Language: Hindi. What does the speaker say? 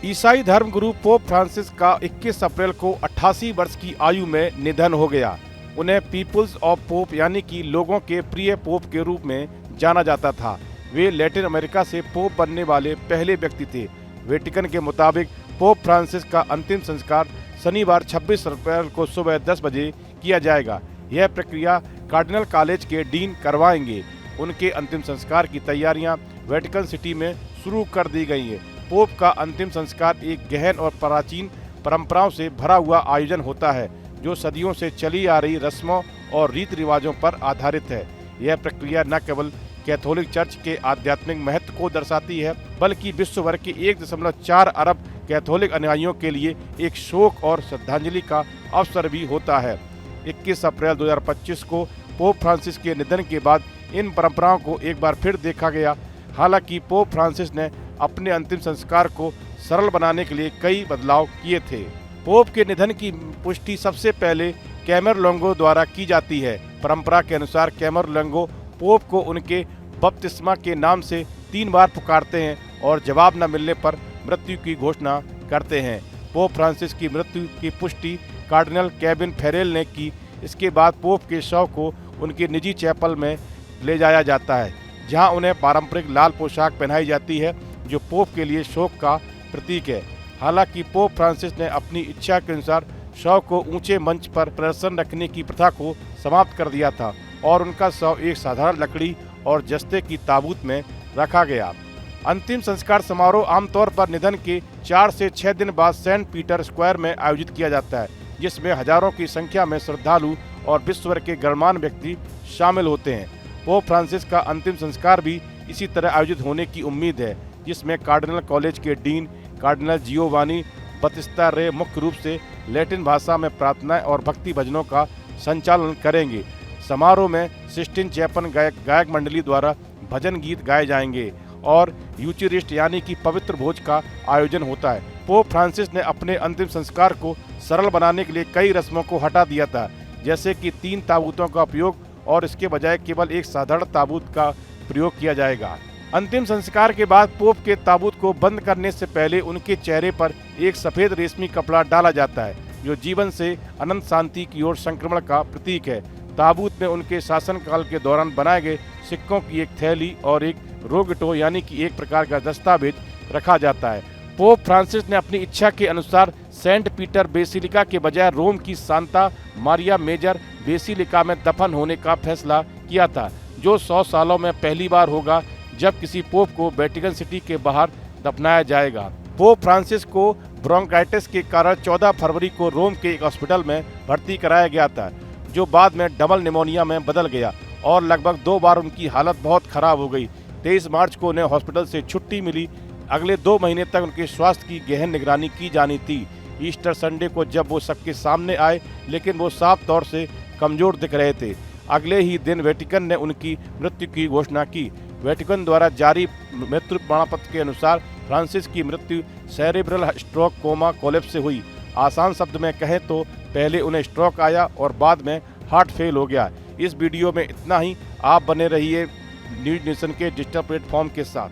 ईसाई धर्म गुरु पोप फ्रांसिस का 21 अप्रैल को 88 वर्ष की आयु में निधन हो गया। उन्हें पीपुल्स ऑफ पोप यानी कि लोगों के प्रिय पोप के रूप में जाना जाता था। वे लैटिन अमेरिका से पोप बनने वाले पहले व्यक्ति थे। वेटिकन के मुताबिक पोप फ्रांसिस का अंतिम संस्कार शनिवार 26 अप्रैल को सुबह 10 बजे किया जाएगा। यह प्रक्रिया कार्डिनल कॉलेज के डीन करवाएंगे। उनके अंतिम संस्कार की तैयारियां वेटिकन सिटी में शुरू कर दी गई हैं। पोप का अंतिम संस्कार एक गहन और प्राचीन परंपराओं से भरा हुआ आयोजन होता है, जो सदियों से चली आ रही रस्मों और रीति रिवाजों पर आधारित है। यह प्रक्रिया न केवल कैथोलिक चर्च के आध्यात्मिक महत्व को दर्शाती है, बल्कि विश्व भर के 1.4 अरब कैथोलिक अनुयायियों के लिए एक शोक और श्रद्धांजलि का अवसर भी होता है। 21 अप्रैल 2025 को पोप फ्रांसिस के निधन के बाद इन परंपराओं को एक बार फिर देखा गया। हालांकि पोप फ्रांसिस ने अपने अंतिम संस्कार को सरल बनाने के लिए कई बदलाव किए थे। पोप के निधन की पुष्टि सबसे पहले कैमरलोंगो द्वारा की जाती है। परंपरा के अनुसार कैमरलोंगो पोप को उनके बपतिस्मा के नाम से 3 बार पुकारते हैं और जवाब न मिलने पर मृत्यु की घोषणा करते हैं। पोप फ्रांसिस की मृत्यु की पुष्टि कार्डिनल केविन फेरेल ने की। इसके बाद पोप के शव को उनके निजी चैपल में ले जाया जाता है, जहां उन्हें पारंपरिक लाल पोशाक पहनाई जाती है, जो पोप के लिए शोक का प्रतीक है। हालांकि पोप फ्रांसिस ने अपनी इच्छा के अनुसार शव को ऊंचे मंच पर प्रदर्शन रखने की प्रथा को समाप्त कर दिया था और उनका शव एक साधारण लकड़ी और जस्ते की ताबूत में रखा गया। अंतिम संस्कार समारोह आमतौर पर निधन के 4 से 6 दिन बाद सेंट पीटर स्क्वायर में आयोजित किया जाता है, जिसमें हजारों की संख्या में श्रद्धालु और विश्व भर के गणमान्य व्यक्ति शामिल होते हैं। पोप फ्रांसिस का अंतिम संस्कार भी इसी तरह आयोजित होने की उम्मीद है, जिसमें कार्डिनल कॉलेज के डीन कार्डिनल जियोवानी बतिस्ता रे मुख्य रूप से लैटिन भाषा में प्रार्थनाएं और भक्ति भजनों का संचालन करेंगे। समारोह में सिस्टीन चैपन गायक मंडली द्वारा भजन गीत गाए जाएंगे और यूचरिस्ट यानी कि पवित्र भोज का आयोजन होता है। पोप फ्रांसिस ने अपने अंतिम संस्कार को सरल बनाने के लिए कई रस्मों को हटा दिया था, जैसे कि 3 ताबूतों का उपयोग, और इसके बजाय केवल एक साधारण ताबूत का प्रयोग किया जाएगा। अंतिम संस्कार के बाद पोप के ताबूत को बंद करने से पहले उनके चेहरे पर एक सफेद रेशमी कपड़ा डाला जाता है, जो जीवन से अनंत शांति की ओर संक्रमण का प्रतीक है। ताबूत में उनके शासनकाल के दौरान बनाए गए सिक्कों की एक थैली और एक रोगटो यानी कि एक प्रकार का दस्तावेज रखा जाता है। पोप फ्रांसिस ने अपनी इच्छा के अनुसार सेंट पीटर बेसिलिका के बजाय रोम की सांता मारिया मेजर बेसिलिका में दफन होने का फैसला किया था, जो 100 सालों में पहली बार होगा जब किसी पोप को वेटिकन सिटी के बाहर दफनाया जाएगा। पोप फ्रांसिस को ब्रोंकाइटिस के कारण 14 फरवरी को रोम के एक हॉस्पिटल में भर्ती कराया गया था, जो बाद में डबल निमोनिया में बदल गया और लगभग 2 बार उनकी हालत बहुत खराब हो गई। 23 मार्च को उन्हें हॉस्पिटल से छुट्टी मिली। अगले 2 महीने तक उनके स्वास्थ्य की गहन निगरानी की जानी थी। ईस्टर संडे को जब वो सबके सामने आए, लेकिन वो साफ तौर से कमजोर दिख रहे थे। अगले ही दिन वेटिकन ने उनकी मृत्यु की घोषणा की। वेटिकन द्वारा जारी मृत्यु प्रमाणपत्र के अनुसार फ्रांसिस की मृत्यु सेरेब्रल स्ट्रोक कोमा कोलैप्स से हुई। आसान शब्द में कहें तो पहले उन्हें स्ट्रोक आया और बाद में हार्ट फेल हो गया। इस वीडियो में इतना ही। आप बने रहिए न्यूज नेशन के डिजिटल प्लेटफॉर्म के साथ।